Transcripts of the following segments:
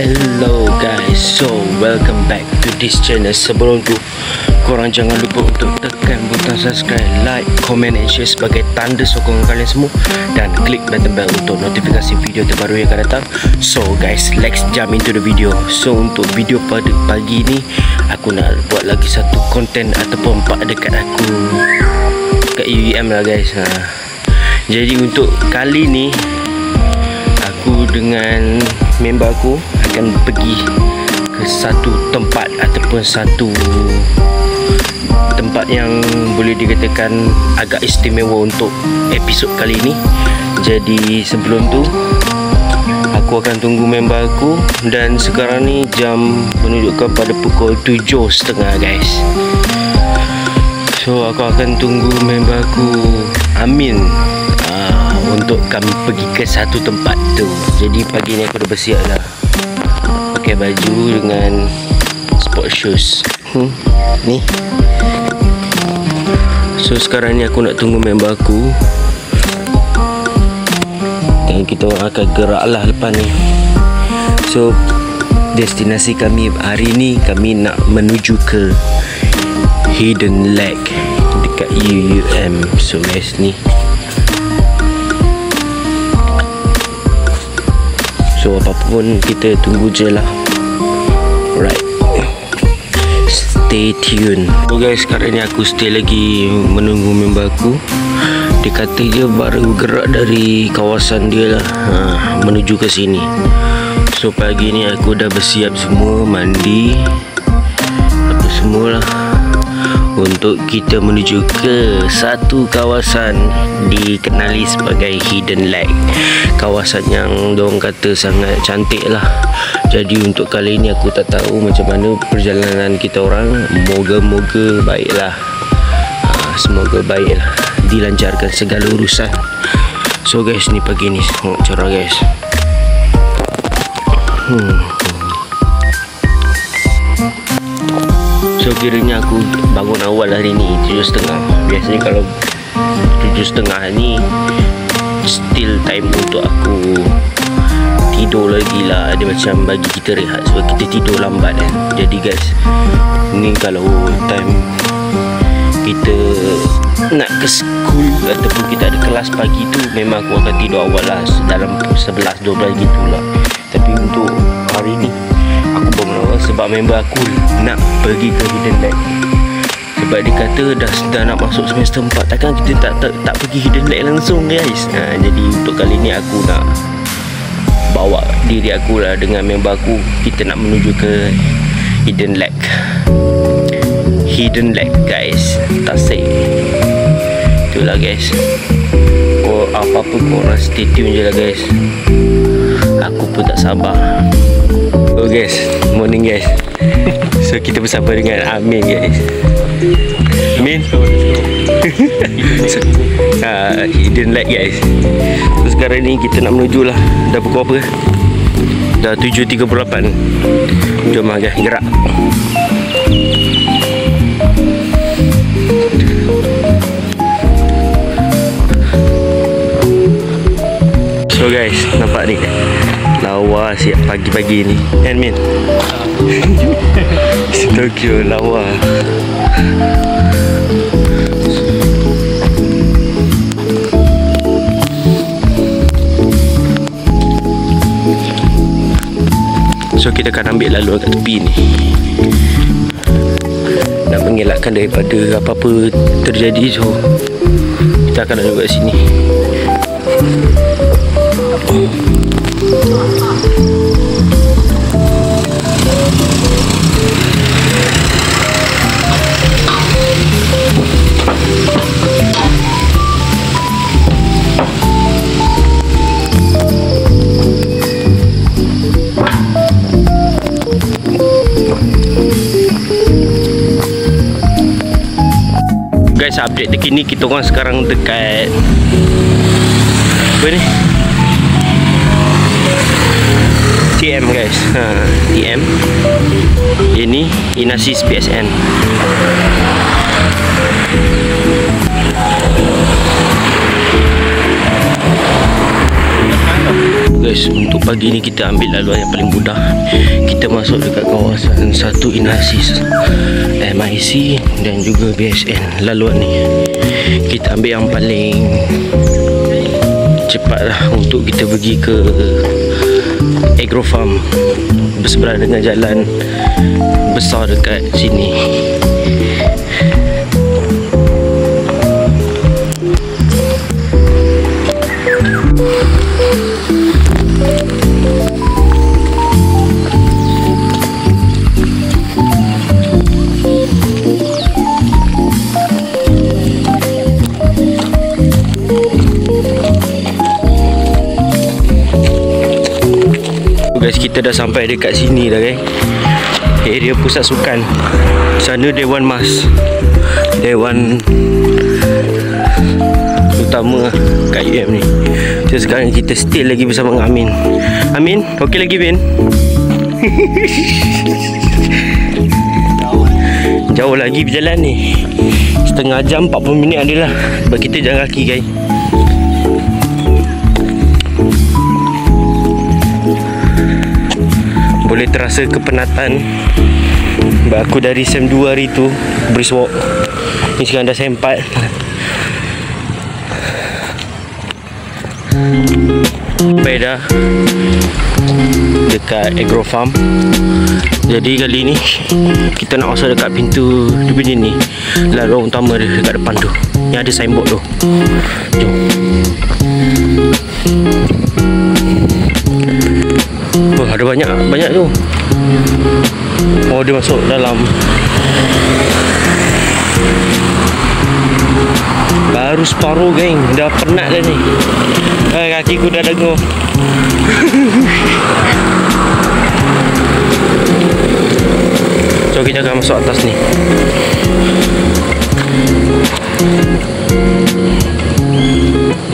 Hello guys, so welcome back to this channel. Sebelum tu, korang jangan lupa untuk tekan butang subscribe, like, comment and share sebagai tanda sokongan kalian semua, dan klik button bell untuk notifikasi video terbaru yang akan datang. So guys, let's jump into the video. So untuk video pada pagi ni, aku nak buat lagi satu konten ataupun part dekat aku kat UEM lah guys. Jadi untuk kali ni, aku dengan member aku akan pergi ke satu tempat ataupun satu tempat yang boleh dikatakan agak istimewa untuk episod kali ini. Jadi sebelum tu, aku akan tunggu member aku, dan sekarang ni jam menunjukkan pada pukul 7.30 guys. So aku akan tunggu member aku Amin untuk kami pergi ke satu tempat tu. Jadi pagi ni aku dah bersiap lah, pakai baju dengan sport shoes ni. So sekarang ni aku nak tunggu member aku, dan kita akan gerak lah lepas ni. So destinasi kami hari ni, kami nak menuju ke Hidden Lake dekat UUM. So guys, ni so apa pun kita tunggu je lah. Alright, stay tune. So guys, sekarang ni aku stay lagi menunggu member aku. Dia kata dia baru gerak dari kawasan dia lah, menuju ke sini. So pagi ni aku dah bersiap semua, mandi apa semualah, untuk kita menuju ke satu kawasan dikenali sebagai Hidden Lake. Kawasan yang diorang kata sangat cantik lah. Jadi untuk kali ni aku tak tahu macam mana perjalanan kita orang. Moga-moga baiklah. Semoga baiklah, dilancarkan segala urusan. So guys, ni pagi ni tengok cerah guys. So kiranya aku bangun awal hari ni 7.30. Biasanya kalau 7.30 ni still time untuk aku tidur lagi lah. Dia macam bagi kita rehat sebab kita tidur lambat kan. Jadi guys, ni kalau time kita nak ke school ataupun kita ada kelas pagi tu, memang aku akan tidur awal lah, dalam 11-12 gitulah. Tapi untuk hari ni aku bangun awal sebab member aku nak pergi ke Hidden Lake. Sebab dia kata dah nak masuk semester 4, takkan kita tak pergi Hidden Lake langsung guys. Jadi untuk kali ni aku nak bawa diri aku lah dengan member aku. Kita nak menuju ke Hidden Lake. Hidden Lake guys, Tasik. Itulah guys. Apa-apa korang stay tune je lah guys. Aku pun tak sabar. Oh guys, morning guys. So kita bersama dengan Amin guys. Amin. Hidden Lake guys. So sekarang ni kita nak menuju lah. Dah pukul apa? Dah 7.38. Jom lah guys, gerak. So guys, nampak ni lawa siap pagi-pagi ni kan Min? Tokyo lawa. So kita akan ambil laluan kat tepi ni, nak mengelakkan daripada apa-apa terjadi. So kita akan lalu kat sini. Guys, update terkini, kita orang sekarang dekat apa ni? TM guys. TM. Ini Inasis PSN. guys, untuk pagi ni kita ambil laluan yang paling mudah. Kita masuk dekat kawasan 1 Inasis, MIC dan juga BSN. Laluan ni kita ambil yang paling cepat lah untuk kita pergi ke Agro Farm, berseberangan dengan jalan besar dekat sini. Guys, kita dah sampai dekat sini dah, guys. Area pusat sukan. Sana Dewan Mas, Dewan utama kat UM ni. So sekarang kita stay lagi bersama dengan Amin. Amin, okey lagi Bin? Jauh lagi berjalan ni. Setengah jam 40 minit adalah. Sebab kita jalan kaki, guys. Boleh terasa kepenatan. Sebab aku dari SEM 2 hari tu brisk walk. Ni sekarang dah SEM 4. Sampai dah dekat Agro Farm. Jadi kali ni kita nak masuk dekat pintu dia punya ni, laluan utama dia dekat depan tu, yang ada signboard tu. Jom. Oh, ada banyak tu. Oh, dia masuk dalam. Baru separuh, geng. Dah penat dah ni. Kakiku dah dengur. So kita akan masuk atas ni.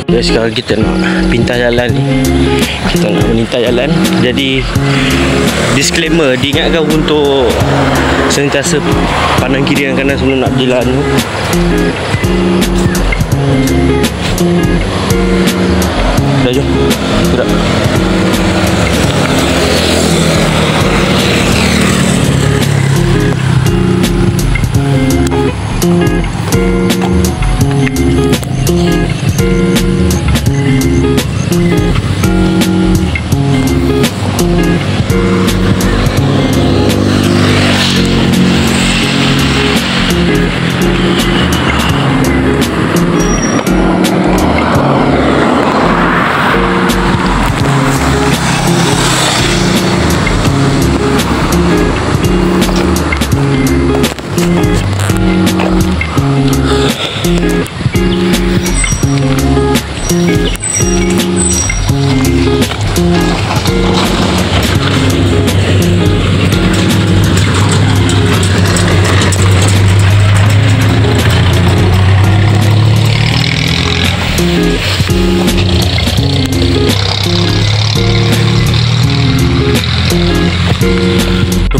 Jadi sekarang kita nak pintas jalan ni. Kita nak menintas jalan. Jadi disclaimer, diingatkan untuk sentiasa pandang kiri dan kanan sebelum nak berjalan tu. Dah, jom. Gerak.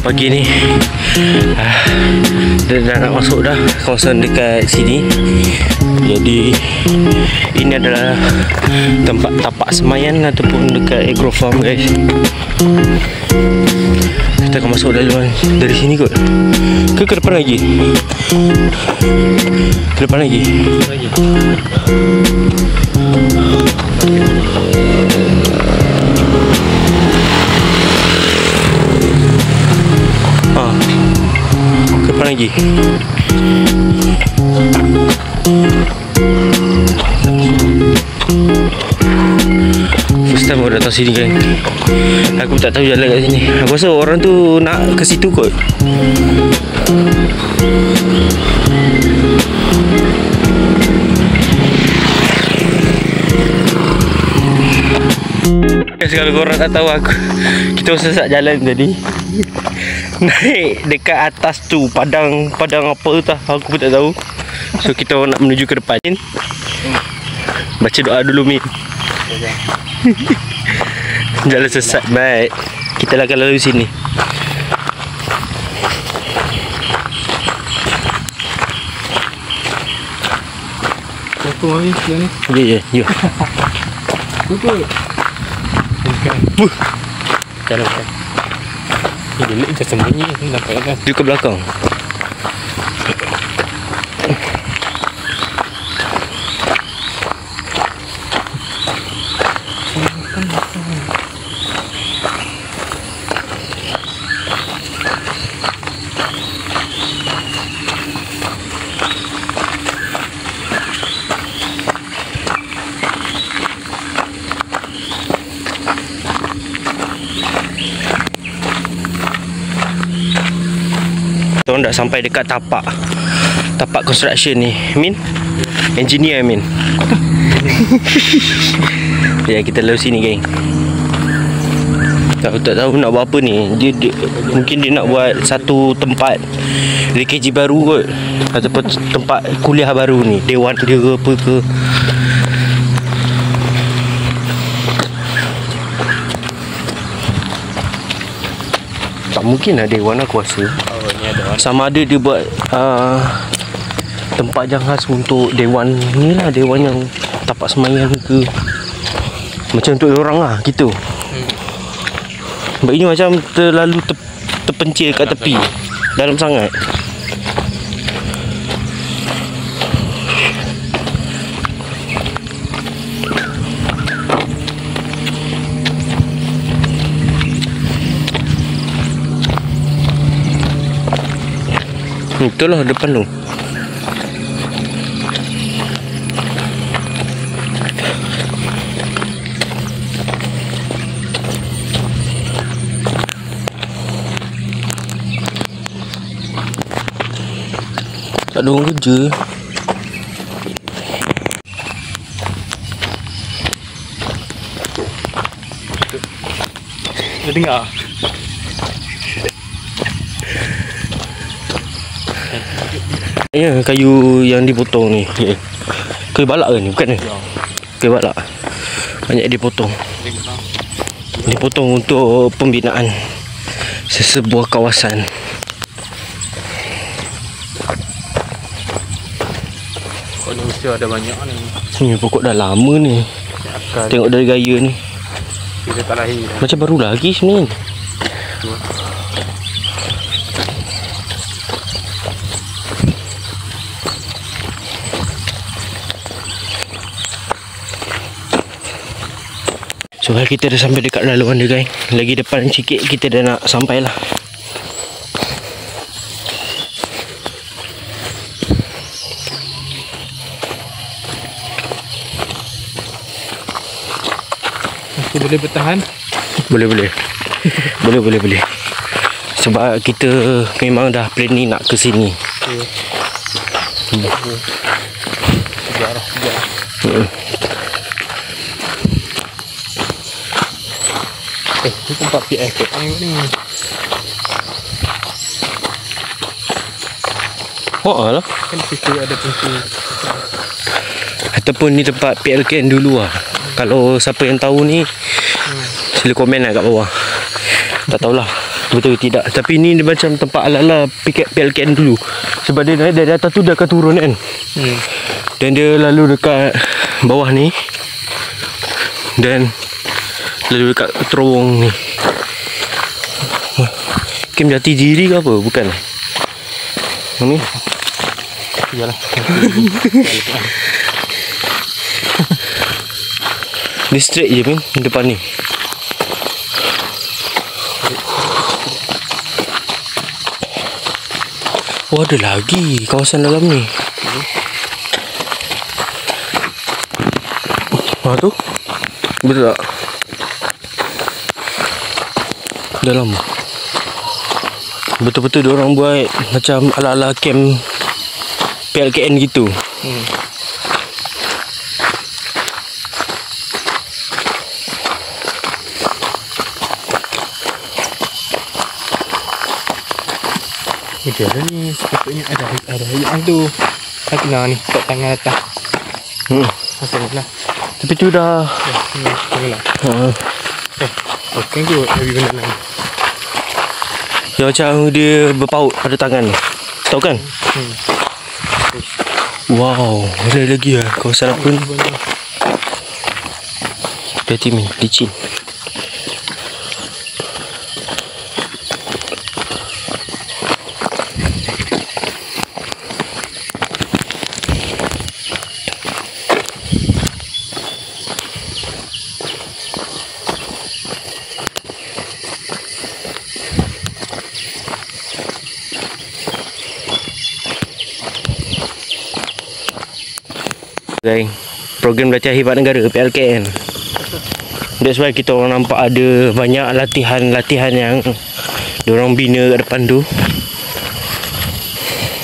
Pagi ni dah nak masuk dah kawasan dekat sini. Jadi ini adalah tempat tapak semayan ataupun dekat Agro Farm, guys. Kita akan masuk dari sini kot. Ke depan lagi? Ke depan lagi? Depan lagi. First time aku datang sini, kan. Aku tak tahu jalan kat sini. Aku rasa orang tu nak ke situ kot. Kalau korang tak tahu, kita sesat jalan tadi. Naik dekat atas tu, padang apa tu tak, aku pun tak tahu. So kita nak menuju ke depan. Baca doa dulu, Min. Jalan sesat, baik. Kita akan lalu sini. Foto ni, ni. Ya, ya, ya. Foto. Buh. Jalan kan. Ini dia macam sembunyi nampak kan. Dia ke belakang. Kita dah sampai dekat tapak construction ni. Min? Engineer Min. Ya, kita lalu sini geng. Tak tahu nak buat apa ni. Dia mungkin dia nak buat satu tempat LKG baru kot, ataupun tempat kuliah baru ni, dewan dia ke apa ke. Tak mungkin lah dewan, aku rasa. Sama ada dia buat tempat yang khas untuk dewan ni lah, dewan yang tapak semayang ke, macam untuk orang lah gitu. Sebab ini macam terlalu terpencil kat tepi, dalam sangat. Itulah depan tu. Tak ada orang kerja. Kau dengar? Ya, kayu yang dipotong ni. Kayu balak ke ni? Bukan ni? Kayu balak. Banyak dipotong. Dipotong untuk pembinaan sesebuah kawasan. Pokok ni mesti ada banyak ni. Ni pokok dah lama ni. Tengok dari gaya ni. Kita tak lahir dah. Macam baru lagi sebenarnya. So kita dah sampai dekat laluan dia guys. Lagi depan sikit kita dah nak sampai lah. Masih boleh bertahan? Boleh. Boleh. Sebab kita memang dah plan ni nak ke sini. Sejarah. Ni tempat PF ni. Oh alah. Kan situ ada pintu. Ataupun ni tempat PLKN dulu lah. Kalau siapa yang tahu ni, sila komen lah kat bawah. Tak tahulah betul ke tidak. Tapi ni dia macam tempat ala-ala PLKN dulu. Sebab dia dari atas tu dia akan turun kan. Dan dia lalu dekat bawah ni. Dan lalu dekat terowong ni. Kem Jati Diri ke apa? Bukan. Ni. Iyalah. Ni straight je Min, depan ni. Oh, ada lagi kawasan dalam ni. Tu. Betul tak? Dalam. Betul-betul diorang buat macam ala-ala camp PLKN gitu. Jalan ni sepatutnya ada yang tu. Tak kena ni kat tangan atas. Masalah. Tapi tu dah. Tengoklah. Okey tu lebih benar lah. Dia macam dia berpaut pada tangan. Tahu kan? Wow, ada lagi lah kawasan apa ni? Hati-hati Min, licin. Gang, program latihan hebat negara PLKN. That's why kita orang nampak ada banyak latihan-latihan yang diorang bina kat depan tu.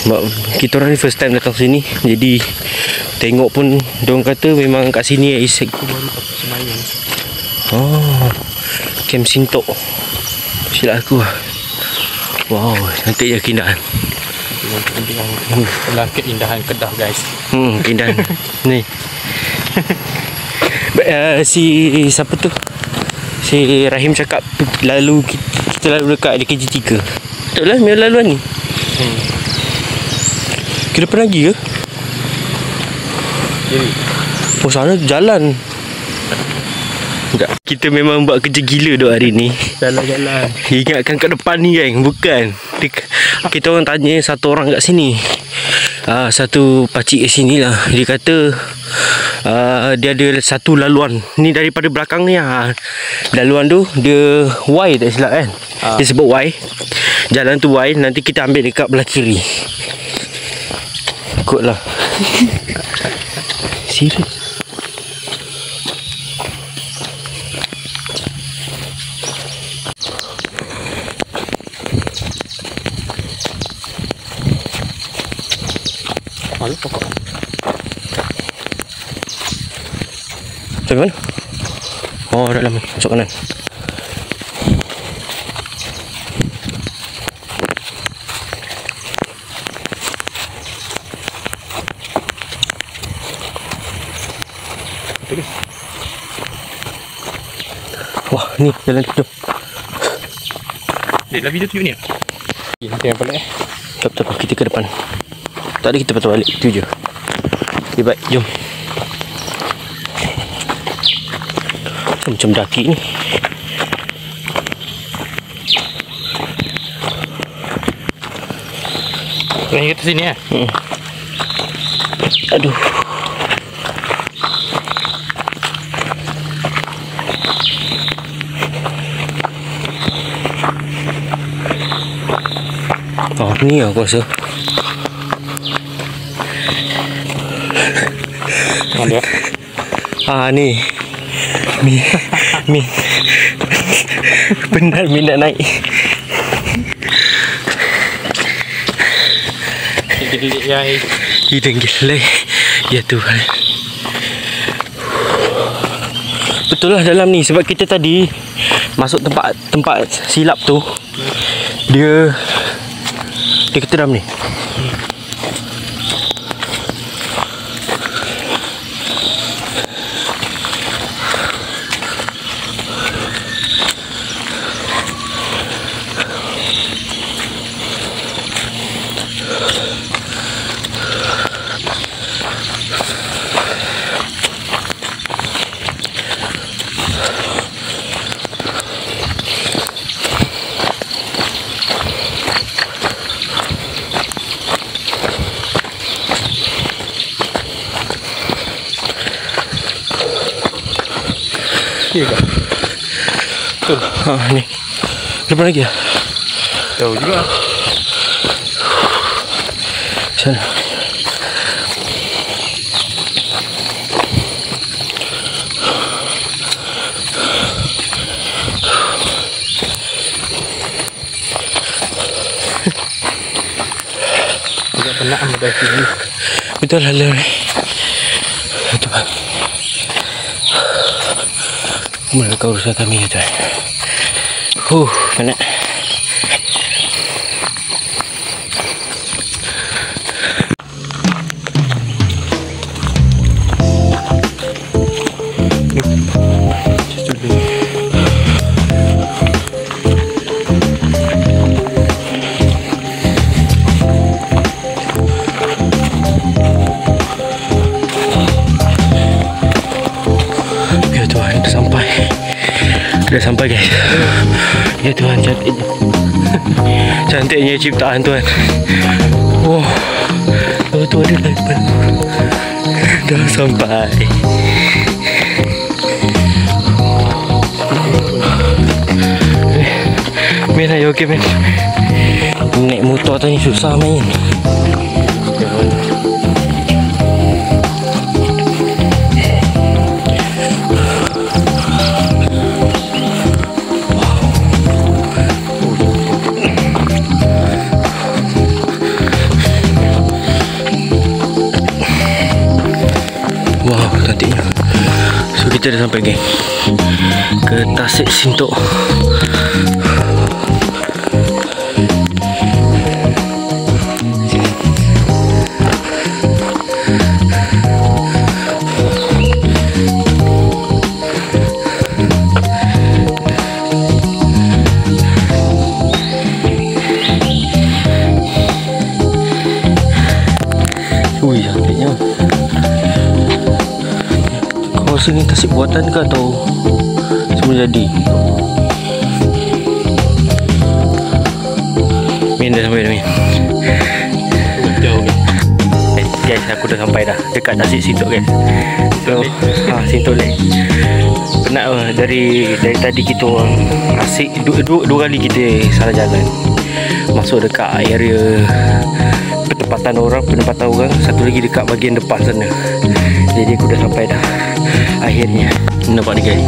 Sebab kita orang ni first time datang sini, jadi tengok pun diorang kata memang kat sini is Camp Sintok. Silap aku. Wow, cantik je keindahan. Itulah keindahan Kedah, guys. Keindahan. Ni. Si siapa tu? Si Rahim cakap lalu kita lalu dekat di KG3. Betul lah, memang laluan ni. Ke depan lagi ke? Kiri. Oh, sana jalan. Tak. Kita memang buat kerja gila duk hari ni. Jalan-jalan. Ingatkan kat depan ni kan. Bukan. Kita orang tanya satu orang kat sini. Satu pakcik kat sini lah. Dia kata dia ada satu laluan. Ni daripada belakang ni lah. Laluan tu dia Y tak silap kan. Dia sebut Y. Jalan tu Y. Nanti kita ambil dekat belah kiri. Ikutlah. Serius. Malu pokok. Sampai mana? Oh, dalam ni. Masuk kanan. Wah, ni jalan tu. Dek, video tu ni. Ini yang balik. Tak, kita ke depan. Tak ada, kita patut balik. Itu je. Okay, baik. Jom. Macam daki ni. Ni kita sini ya. Aduh. Oh, ni aku rasa. Ada. Ni. Benar minat naik. Gelik ya. Hidung gelai. Ya Tuhan. Betul lah dalam ni. Sebab kita tadi masuk tempat silap tu, Dia keteram ni. Ya ke? Betul. Ni. Depan lagi lah. Jauh juga. Sana. Agak penat dari sini. Betul lah ni. Tuhan. Mana kau urusan kami ya Tuhan. Penat. Dah sampai guys. Ya Tuhan, cantiknya. Cantiknya ciptaan Tuhan. Wow. Tu ada depan. Dah sampai. Men, are you okay, men? Naik motor tadi susah main. Kita dah sampai geng ke Tasik Sintok. Ui, cantiknya. Kau rasa ni tasik buatan ke atau semua jadi? Min dah sampai dah, Min. Guys, aku dah sampai dah dekat Tasik Sintok, guys. So, Sintok Lake. Penat lah. Dari tadi kita orang asyik dua kali kita salah jalan. Masuk dekat area penempatan orang, satu lagi dekat bahagian depan sana. Jadi aku dah sampai dah akhirnya. Nampak ni guys.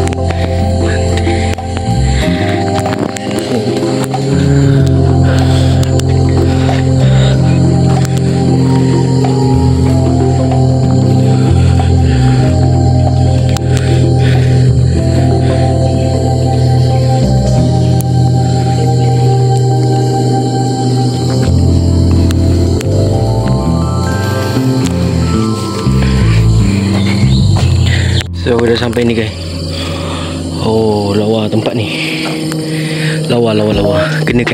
So aku dah sampai ni guys. Oh, lawa tempat ni. Lawa. Kena.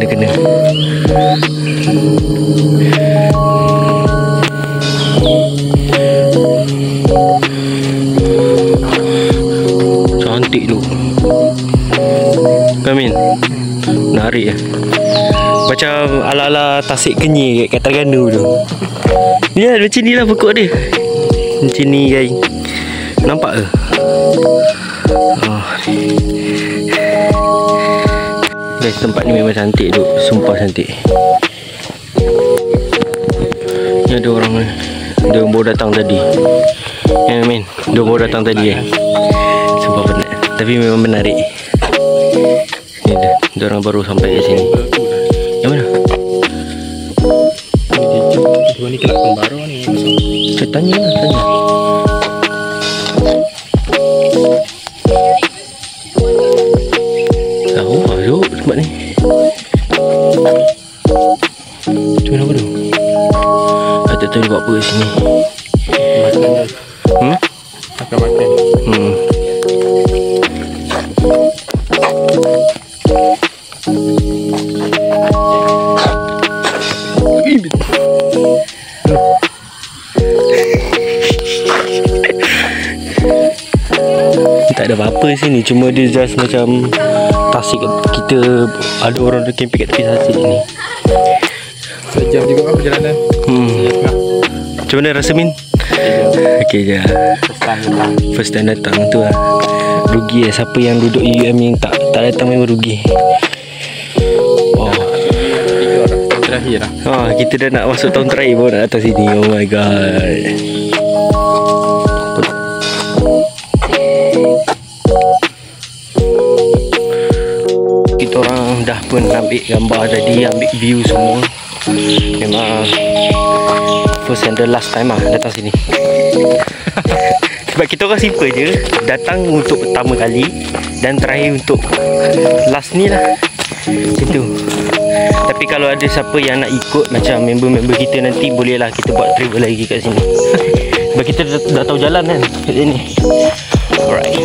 Cantik tu. Kamin. Menarik ya. Macam ala-ala Tasik Kenyir kat Terengganu tu. Ya, macam ni lah pokok dia. Macam ni guys. Nampak ke? Guys, tempat ni memang cantik tu. Sumpah cantik. Ni ada orang ni. Dia baru datang tadi. Ya men, dia baru datang tadi kan. Sumpah penat. Tapi memang menarik. Ni dia orang baru sampai kat sini. Yang mana? Dua ni kelab kembar ni. Saya tanya. Tahu duk tempat ni. Tu apa tu? Tak tahu dia buat apa kat sini. Makan dah. Akan makan. Tak ada apa-apa sini, cuma dia just macam Tasik kita ada orang dah camping kat tepi Tasik ni. Sejam juga kan perjalanan. Macam mana rasa Min? Okey je. First time datang tu lah. Rugi lah siapa yang duduk UM yang tak datang memang rugi. Oh. Terakhir lah. Kita dah nak masuk tahun terakhir pun nak datang sini. Oh my god. Kita orang dah pun ambil gambar tadi, ambil view semua. Memang first and the last time lah datang sini. Sebab kita orang simple je, datang untuk pertama kali dan terakhir untuk last ni lah. Macam tu. Tapi kalau ada siapa yang nak ikut macam member-member kita nanti, bolehlah kita buat travel lagi kat sini. Sebab kita dah tahu jalan kan kat sini. Alright.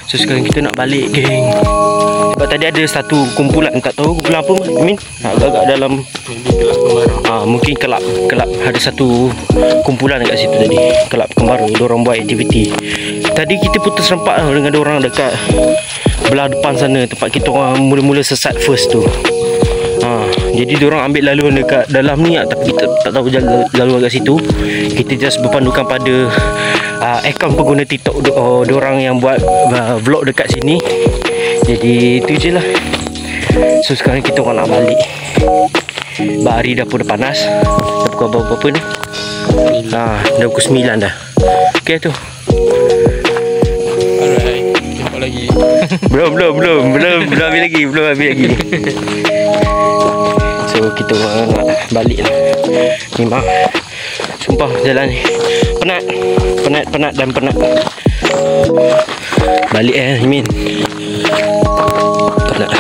So sekarang kita nak balik geng. Sebab tadi ada satu kumpulan, tak tahu kumpulan apa Min? Agak-agak dalam mungkin kelab ada satu kumpulan dekat situ tadi. Kelab Kembara, diorang buat aktiviti. Tadi kita putus rempak dengan diorang dekat belah depan sana, tempat kita orang mula-mula sesat first tu. Jadi diorang ambil laluan dekat dalam ni, tapi kita tak tahu laluan kat situ. Kita just berpandukan pada akaun pengguna TikTok diorang yang buat vlog dekat sini. Jadi itu je lah. So sekarang kita orang nak balik. Hari dah pun dah panas. Dah pukul berapa ni? Dah pukul 9 dah. Okay tu. Alright, jumpa lagi. Belum habis lagi. So kita orang nak balik lah. Memang sumpah jalan ni penat dan penat. Balik Min. Tak nak.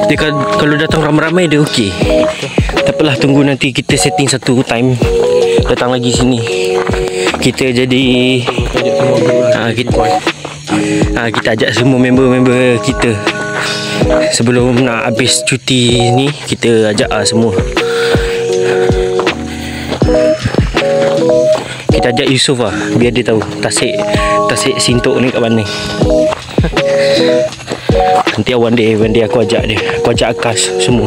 Dia kalau datang ramai-ramai dia okey. Tak apalah, tunggu nanti kita setting satu time datang lagi sini. Kita jadi kita ajak semua member-member kita. Sebelum nak habis cuti ni, kita ajak semua. Kita ajak Yusof biar dia tahu Tasik Sintok ni kat mana. Nanti one day aku ajak dia. Aku ajak Akas semua.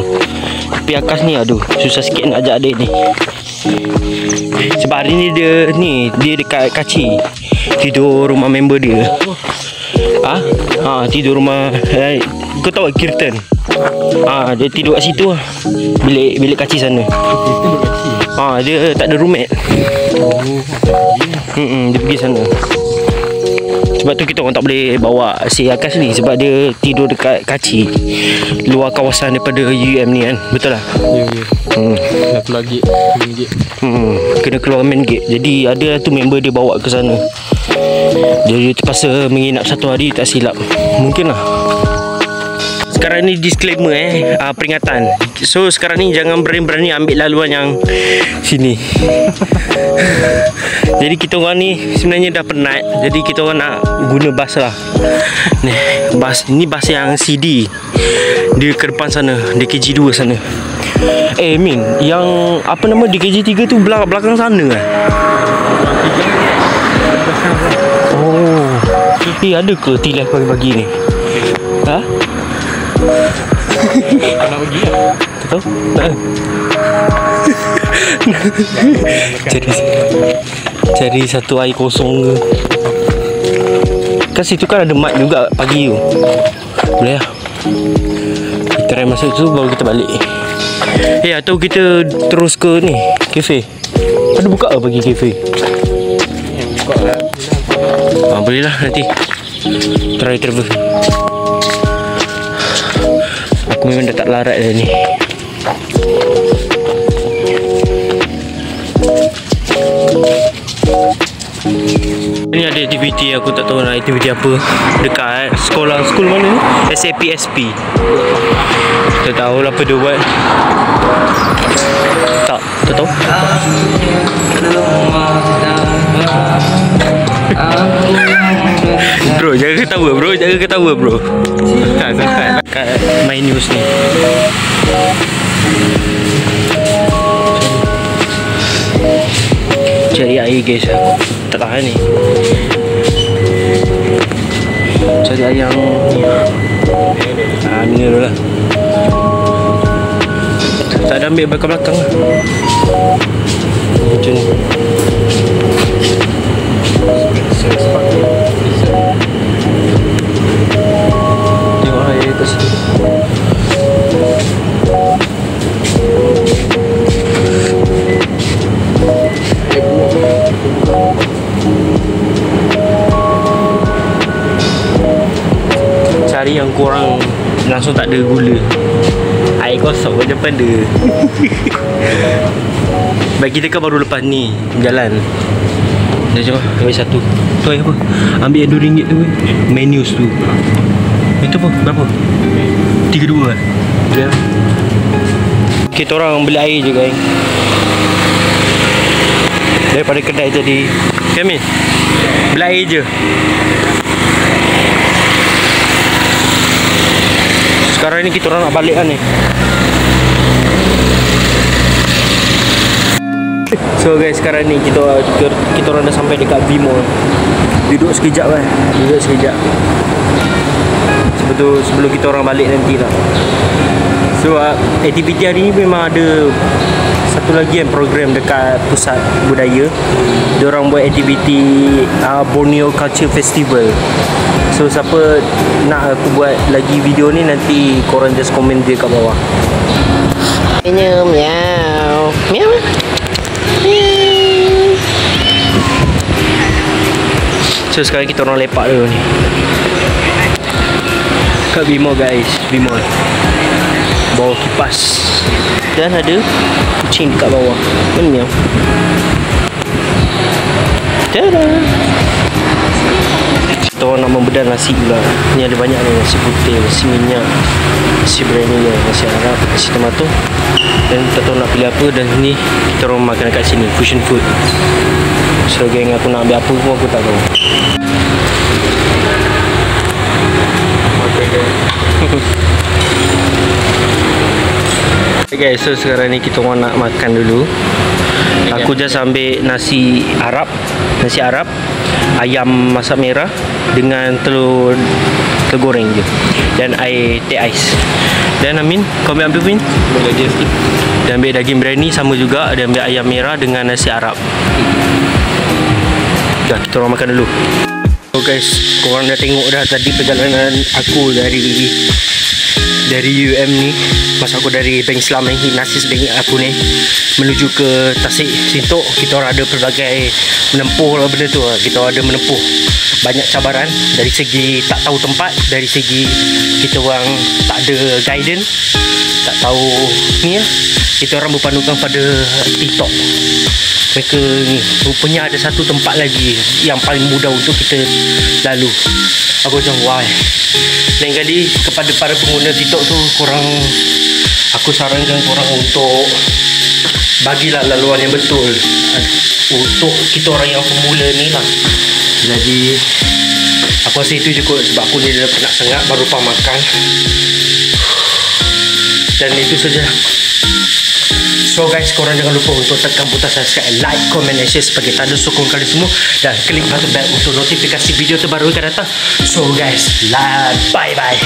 Tapi Akas ni aduh, susah sikit nak ajak dia ni. Sebab hari ni dia dekat Kaci. Tidur rumah member dia. Tidur rumah kau tahu Kirtan? Dia tidur kat situ lah. Bilik Kaci sana. Dia tak ada roommate. Dia pergi sana. Sebab tu kita orang tak boleh bawa si Akas ni, sebab dia tidur dekat Kaci, luar kawasan daripada UM ni kan. Betul lah? Ya. Kena keluar gate, main gate. Kena keluar main gate. Jadi ada tu member dia bawa ke sana. Dia terpaksa menginap satu hari, tak silap. Mungkin lah. Sekarang ni disclaimer peringatan. So sekarang ni jangan berani-berani ambil laluan yang sini. Jadi kita orang ni sebenarnya dah penat. Jadi kita orang nak guna bas lah. Ni bas yang CD. Dia ke depan sana, DKJ 2 sana. Min, yang apa nama DKJ 3 tu belakang sana kan? Ada ke tilai pagi-pagi ni? Nak pergi lah. Tak tahu? Cari satu air kosong ke. Kan situ kan ada mic juga pagi tu. Boleh lah. Kita try masuk tu baru kita balik. Atau kita terus ke ni, kafe. Ada buka ke pagi kafe? Buka lah. Boleh lah nanti. Try travel. Aku memang dah tak larat dah ni. Ni ada aktiviti, aku tak tahu nak aktiviti apa. Dekat sekolah mana ni? SAPSP. Tak tahu lah apa dia buat. Tak tahu. Bro, jangan ketawa bro. Kat My News ni. Cari air guys, aku tak tahan ni. Cari air yang ni dulu lah. Tak ada ambil belakang-belakang lah. Macam ni. Tengok air kat situ. Cari yang kurang langsung tak ada gula. Air kosong kat depan dia. Baik, kita kan baru lepas ni jalan. Dah jom ambil satu. Tu air apa? Ambil yang RM2 tu. Menus tu. Itu apa? Berapa? 32 kan? Ya. Kita orang beli air je guys. Daripada kedai tadi. Kami beli air je. Sekarang ni kita orang nak balik kan ni. So guys, sekarang ni kita orang dah sampai dekat V-Mall. Duduk sekejap kan. Sebelum kita orang balik nanti lah. So aktiviti hari ni memang ada satu lagi yang program dekat pusat budaya. Diorang buat aktiviti Borneo Culture Festival. So siapa nak aku buat lagi video ni, nanti korang just komen dia kat bawah. Meow meow meow. So sekarang kita orang lepak dulu ni kat V-Mall guys, V-Mall. bawah kipas. Dan ada kucing dekat bawah. Menyam. Tada. Kita orang nak membedah nasi pula. Ni ada banyak ni, nasi putih, nasi minyak, nasi biryani, nasi Arab, nasi tomato. Dan tak tahu nak pilih apa. Dan ni kita orang makan kat sini, fusion food. So geng, aku nak ambil apa pun aku tak tahu. Okay guys, so sekarang ni kita orang nak makan dulu. Aku just ambil nasi Arab, ayam masak merah dengan telur goreng je. Dan air teh ais. Dan Amin, kau ambil apa Min? Daging sikit. Dan ambil daging biryani sama juga. Dan ambil ayam merah dengan nasi Arab. Dah, kita orang makan dulu. So guys, korang dah tengok dah tadi perjalanan aku dari UM ni. Masa aku dari Bank Islam ni, Nasis Bank aku ni menuju ke Tasik Sintok. Kita orang ada pelbagai menempuh lah benda tu. Kita orang ada menempuh banyak cabaran. Dari segi tak tahu tempat, dari segi kita orang tak ada guidance, tak tahu ni lah. Kita orang berpandukan pada TikTok. Mereka ni rupanya ada satu tempat lagi yang paling mudah untuk kita lalu. Aku macam why. Lain kali kepada para pengguna TikTok tu, aku sarankan korang untuk bagilah laluan yang betul untuk kita orang yang pemula ni lah. Jadi aku rasa itu je kot, sebab aku ni dah penat sangat, baru lepas makan. Dan itu saja. So guys, korang jangan lupa untuk tekan butang subscribe, like, comment, and share sebagai tanda sokong kalian semua. Dan klik button bell untuk notifikasi video terbaru akan datang. So guys, bye bye.